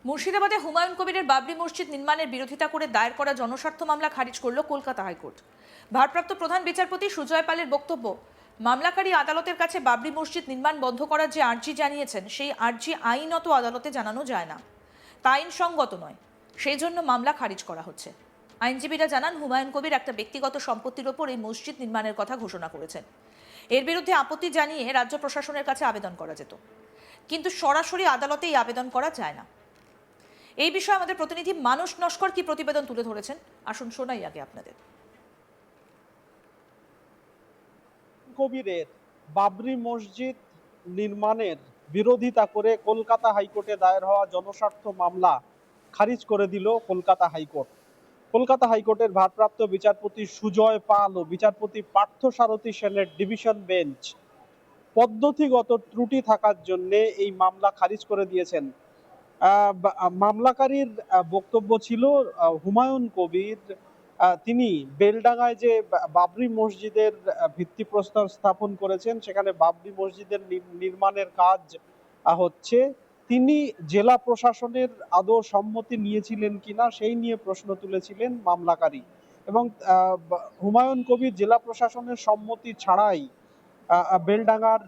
মুর্শিদাবাদে হুমায়ুন কবিরের বাবরি মসজিদ নির্মাণের বিরোধিতা করে দায়ের করা জনস্বার্থ মামলা খারিজ করল কলকাতা হাইকোর্ট। ভারপ্রাপ্ত প্রধান বিচারপতি সুজয় পালের বক্তব্য, মামলাকারী আদালতের কাছে বাবরি মসজিদ নির্মাণ বন্ধ করার যে আর্জি জানিয়েছেন সেই আর্জি আইনত আদালতে জানানো যায় না, তা আইনসঙ্গত নয়, সেই জন্য মামলা খারিজ করা হচ্ছে। আইনজীবীরা জানান, হুমায়ুন কবির একটা ব্যক্তিগত সম্পত্তির ওপর এই মসজিদ নির্মাণের কথা ঘোষণা করেছেন। এর বিরুদ্ধে আপত্তি জানিয়ে রাজ্য প্রশাসনের কাছে আবেদন করা যেত, কিন্তু সরাসরি আদালতে এই আবেদন করা যায় না। এই বিষয়ে আমাদের প্রতিনিধি মানস নস্কর কি প্রতিবেদন তুলে ধরেছেন, আসুন শোনাই আগে আপনাদের। কবিরের বাবরি মসজিদ নির্মাণের বিরোধিতা করে কলকাতা হাইকোর্টে দায়ের হওয়া জনস্বার্থ মামলা খারিজ করে দিল কলকাতা হাইকোর্ট। কলকাতা হাইকোর্টের ভারপ্রাপ্ত বিচারপতি সুজয় পাল ও বিচারপতি পার্থসারথী সেনের ডিভিশন বেঞ্চ পদ্ধতিগত ত্রুটি থাকার জন্য এই মামলা খারিজ করে দিয়েছেন। মামলাকারীর বক্তব্য ছিল, হুমায়ুন কবির তিনি বেলডাঙ্গায় যে বাবরি মসজিদের ভিত্তিপ্রস্তর স্থাপন করেছেন, সেখানে বাবরি মসজিদের নির্মাণের কাজ হচ্ছে, তিনি জেলা প্রশাসনের আদৌ সম্মতি নিয়েছিলেন কিনা সেই নিয়ে প্রশ্ন তুলেছিলেন মামলাকারী। এবং হুমায়ুন কবির জেলা প্রশাসনের সম্মতি ছাড়াই বেলডাঙ্গার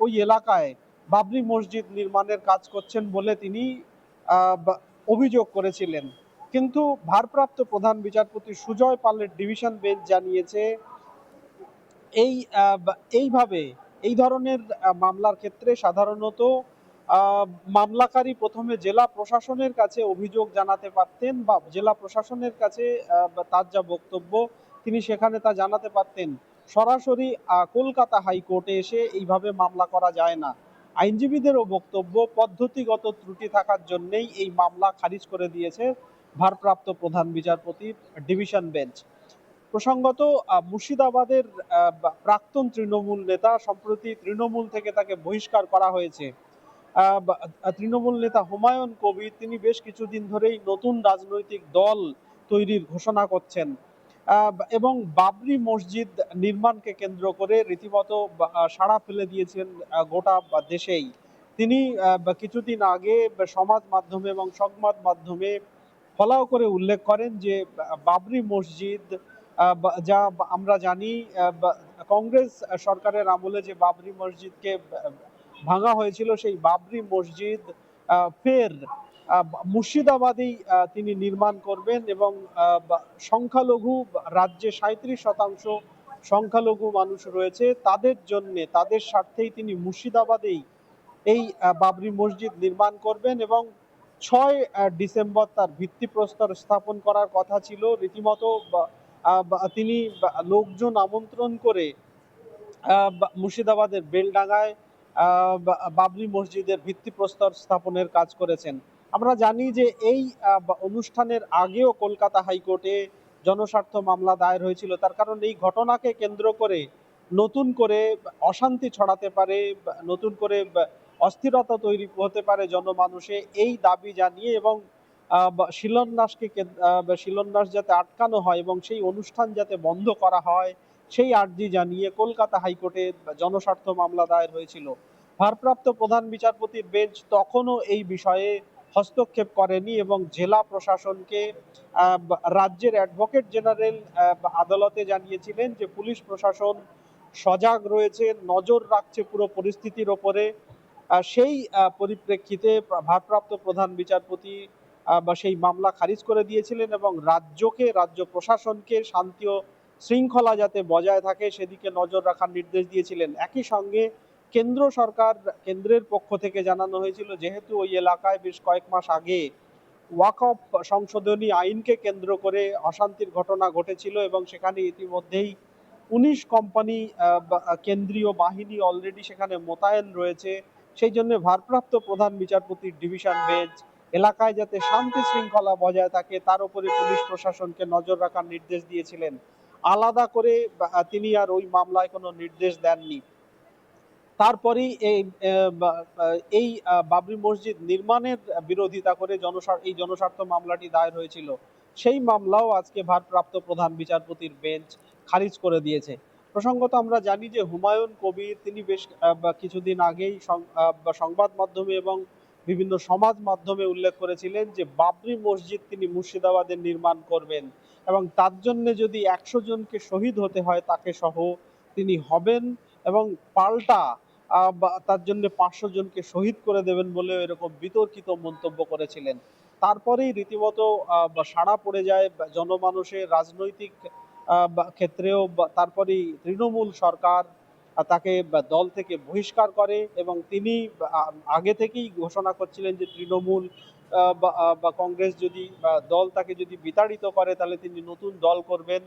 ওই এলাকায় বাবরি মসজিদ নির্মাণের কাজ করছেন বলে তিনি অভিযোগ করেছিলেন। কিন্তু ভারপ্রাপ্ত প্রধান বিচারপতি সুজয় পালের ডিভিশন বেঞ্চ জানিয়েছে, এই এইভাবে এই ধরনের মামলার ক্ষেত্রে সাধারণত মামলাকারী প্রথমে জেলা প্রশাসনের কাছে অভিযোগ জানাতে পারতেন, বা জেলা প্রশাসনের কাছে তার যা বক্তব্য তিনি সেখানে তা জানাতে পারতেন। সরাসরি কলকাতা হাইকোর্টে এসে এইভাবে মামলা করা যায় না। আইনজীবীদেরও বক্তব্য, পদ্ধতিগত ত্রুটি থাকার জন্যই এই মামলা খারিজ করে দিয়েছে ভারপ্রাপ্ত প্রধান বিচারপতির ডিভিশন বেঞ্চ। প্রসঙ্গত, মুর্শিদাবাদের প্রাক্তন তৃণমূল নেতা, সম্প্রতি তৃণমূল থেকে তাকে বহিষ্কার করা হয়েছে। তৃণমূল নেতা হুমায়ুন কবির তিনি বেশ কিছুদিন ধরেই নতুন রাজনৈতিক দল তৈরির ঘোষণা করছেন এবং বাবরি মসজিদ নির্মাণকে কেন্দ্র করে রীতিমতো সাড়া ফেলে দিয়েছেন গোটা দেশেই। তিনি কিছুদিন আগে সমাজ মাধ্যমে এবং সংবাদ মাধ্যমে ফলাও করে উল্লেখ করেন যে বাবরি মসজিদ, যা আমরা জানি কংগ্রেস সরকারের আমলে যে বাবরি মসজিদকে ভাঙা হয়েছিল, সেই বাবরি মসজিদ ফের মুর্শিদাবাদেই তিনি নির্মাণ করবেন এবং সংখ্যালঘু রাজ্যে 37% সংখ্যালঘু মানুষ রয়েছে, তাদের জন্য তাদের স্বার্থেই তিনি মুর্শিদাবাদেই এই বাবরি মসজিদ নির্মাণ করবেন এবং 6 ডিসেম্বর তার ভিত্তিপ্রস্তর স্থাপন করার কথা ছিল। রীতিমতো তিনি লোকজন আমন্ত্রণ করে মুর্শিদাবাদের বেলডাঙ্গায় বাবরি মসজিদের ভিত্তিপ্রস্তর স্থাপনের কাজ করেছেন। আমরা জানি যে এই অনুষ্ঠানের আগেও কলকাতা হাইকোর্টে জনস্বার্থ মামলা দায়ের হয়েছিল, তার কারণ এই ঘটনাকে কেন্দ্র করে নতুন করে অশান্তি ছড়াতে পারে, নতুন করে অস্থিরতা তৈরি হতে পারে জনমানুষে, এই দাবি জানিয়ে এবং শিলান্যাস যাতে আটকানো হয় এবং সেই অনুষ্ঠান যাতে বন্ধ করা হয় সেই আর্জি জানিয়ে কলকাতা হাইকোর্টে জনস্বার্থ মামলা দায়ের হয়েছিল। ভারপ্রাপ্ত প্রধান বিচারপতির বেঞ্চ তখনও এই বিষয়ে হস্তক্ষেপ করেনি এবং জেলা প্রশাসনকে রাজ্যের অ্যাডভোকেট জেনারেল আদালতে জানিয়েছিলেন যে পুলিশ প্রশাসন সজাগ রয়েছে, নজর রাখছে পুরো পরিস্থিতির ওপরে। সেই পরিপ্রেক্ষিতে ভারপ্রাপ্ত প্রধান বিচারপতি সেই মামলা খারিজ করে দিয়েছিলেন এবং রাজ্য প্রশাসনকে শান্তি ও শৃঙ্খলা যাতে বজায় থাকে সেদিকে নজর রাখার নির্দেশ দিয়েছিলেন। একই সঙ্গে কেন্দ্রের পক্ষ থেকে জানানো হয়েছিল, যেহেতু ওই এলাকায় বেশ কয়েক মাস আগে ওয়াকফ সংশোধনী আইনকে কেন্দ্র করে অশান্তির ঘটনা ঘটেছিল এবং সেখানে ইতিমধ্যেই 19 কোম্পানি কেন্দ্রীয় বাহিনী অলরেডি সেখানে মোতায়েন রয়েছে, সেই জন্য ভারপ্রাপ্ত প্রধান বিচারপতির ডিভিশন বেঞ্চ এলাকায় যাতে শান্তি শৃঙ্খলা বজায় থাকে তার উপরে পুলিশ প্রশাসনকে নজর রাখার নির্দেশ দিয়েছিলেন। আলাদা করে তিনি আর ওই মামলায় কোনো নির্দেশ দেননি। তারপরেই এই বাবরি মসজিদ নির্মাণের বিরোধিতা করে এই জনস্বার্থ মামলাটি দায়ের হয়েছিল, সেই মামলাও আজকে ভারপ্রাপ্ত প্রধান বিচারপতির বেঞ্চ খারিজ করে দিয়েছে। প্রসঙ্গত, আমরা জানি যে হুমায়ুন কবির তিনি বেশ কিছুদিন আগেই সংবাদ মাধ্যমে এবং বিভিন্ন সমাজ মাধ্যমে উল্লেখ করেছিলেন যে বাবরি মসজিদ তিনি মুর্শিদাবাদে নির্মাণ করবেন এবং তার জন্য যদি 100 জনকে শহীদ হতে হয় তাকে সহ তিনি হবেন এবং পাল্টা তার জন্য 500 জনকে শহীদ করে দেবেন বলে এরকম বিতর্কিত মন্তব্য করেছিলেন। তারপরেই রীতিমতো সাড়া পড়ে যায় জনমানুষের রাজনৈতিক ক্ষেত্রেও। তারপরেই তৃণমূল সরকার তাকে দল থেকে বহিষ্কার করে এবং তিনি আগে থেকেই ঘোষণা করছিলেন যে তৃণমূল বা কংগ্রেস যদি দল তাকে যদি বিতাড়িত করে তাহলে তিনি নতুন দল করবেন।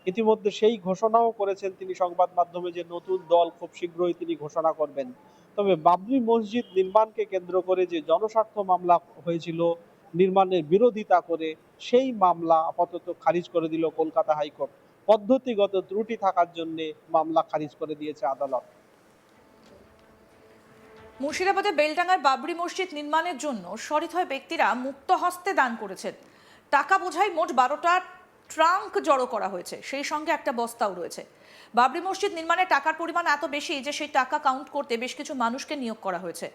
ইতিমধ্যে সেই ঘোষণাও করেছেন তিনি সংবাদ মাধ্যমে যে নতুন দল খুব শীঘ্রই তিনি ঘোষণা করবেন। তবে বাবরি মসজিদ নির্মাণকে কেন্দ্র করে যে জনস্বার্থ মামলা হয়েছিল নির্মাণের বিরোধিতা করে, সেই মামলা আপাতত খারিজ করে দিল কলকাতা হাইকোর্ট। পদ্ধতিগত ত্রুটি থাকার জন্য মামলা খারিজ করে দিয়েছে আদালত। মুর্শিদাবাদে বেলডাঙ্গায় বাবরি মসজিদ নির্মাণের জন্য সহৃদয় ব্যক্তিরা মুক্ত হস্তে দান করেছেন। টাকা বোঝাই মোট 12টা ট্রাঙ্ক জড়ো করা হয়েছে, সেই সঙ্গে একটা বস্তাও রয়েছে। বাবরি মসজিদ নির্মাণের টাকার পরিমাণ এত বেশি যে সেই টাকা কাউন্ট করতে বেশ কিছু মানুষকে নিয়োগ করা হয়েছে।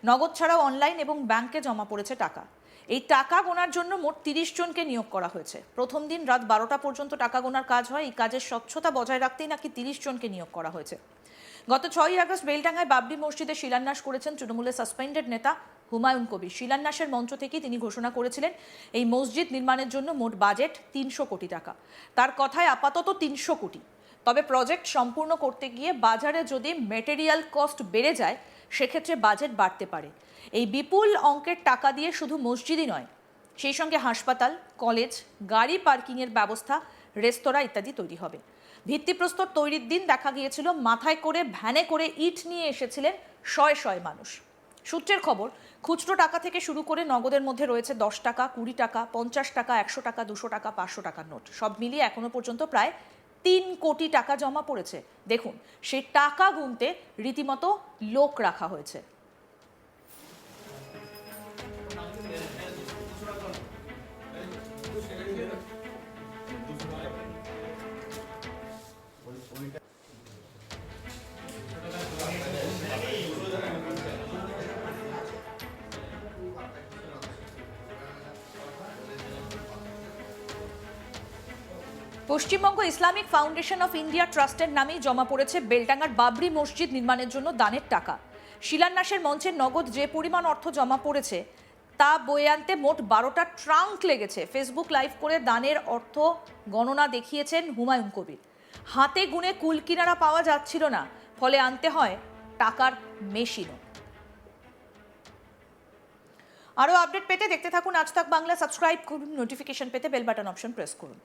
নগদ ছাড়াও অনলাইন এবং ব্যাংকে জমা পড়েছে টাকা। এই টাকা গোনার জন্য মোট 30 জনকে নিয়োগ করা হয়েছে। প্রথম দিন রাত 12টা পর্যন্ত টাকা গোনার কাজ হয়। এই কাজের স্বচ্ছতা বজায় রাখতেই নাকি 30 জনকে নিয়োগ করা হয়েছে। গত 6ই আগস্ট বেলডাঙ্গায় বাবরি মসজিদে শিলান্যাস করেছেন তৃণমূলের সাসপেন্ডেড নেতা হুমায়ুন কবির। শিলান্যাসের মঞ্চ থেকেই তিনি ঘোষণা করেছিলেন এই মসজিদ নির্মাণের জন্য মোট বাজেট 300 কোটি টাকা। তার কথায় আপাতত 300 কোটি। তবে প্রজেক্ট সম্পূর্ণ করতে গিয়ে বাজারে যদি মেটেরিয়াল কস্ট বেড়ে যায় সেক্ষেত্রে বাজেট বাড়তে পারে। এই বিপুল অঙ্কের টাকা দিয়ে শুধু মসজিদই নয়, সেই সঙ্গে হাসপাতাল, কলেজ, গাড়ি পার্কিংয়ের ব্যবস্থা, রেস্তোরাঁ ইত্যাদি তৈরি হবে। ভিত্তিপ্রস্তর তৈরির দিন দেখা গিয়েছিল মাথায় করে ভ্যানে করে ইট নিয়ে এসেছিলেন শয়ে শয়ে মানুষ। সূত্রের খবর, খুচরো টাকা থেকে শুরু করে নগদের মধ্যে রয়েছে 10 টাকা, 20 টাকা, 50 টাকা, 100 টাকা, 200 টাকা, 500 টাকার নোট। সব মিলিয়ে এখনো পর্যন্ত প্রায় 3 কোটি টাকা জমা পড়েছে। দেখুন, সেই টাকা গুনতে রীতিমতো লোক রাখা হয়েছে। Paschimbanga Islamic foundation of India ট্রাস্টের নামেই জমা পড়েছে বেলডাঙ্গার বাবরি মসজিদ নির্মাণের জন্য দানের টাকা। শিলান্যাসের মঞ্চে নগদ যে পরিমাণ অর্থ জমা পড়েছে তা বয়ে আনতে মোট 12টা ট্রাঙ্ক লেগেছে। ফেসবুক লাইভ করে দানের অর্থ গণনা দেখিয়েছেন হুমায়ুন কবির। হাতে গুনে কুল কিনারা পাওয়া যাচ্ছিল না, ফলে আনতে হয় টাকার মেশিনও। আরও আপডেট পেতে দেখতে থাকুন আজ তাক বাংলা। সাবস্ক্রাইব করুন, নোটিফিকেশন পেতে বেল বাটন অপশন প্রেস করুন।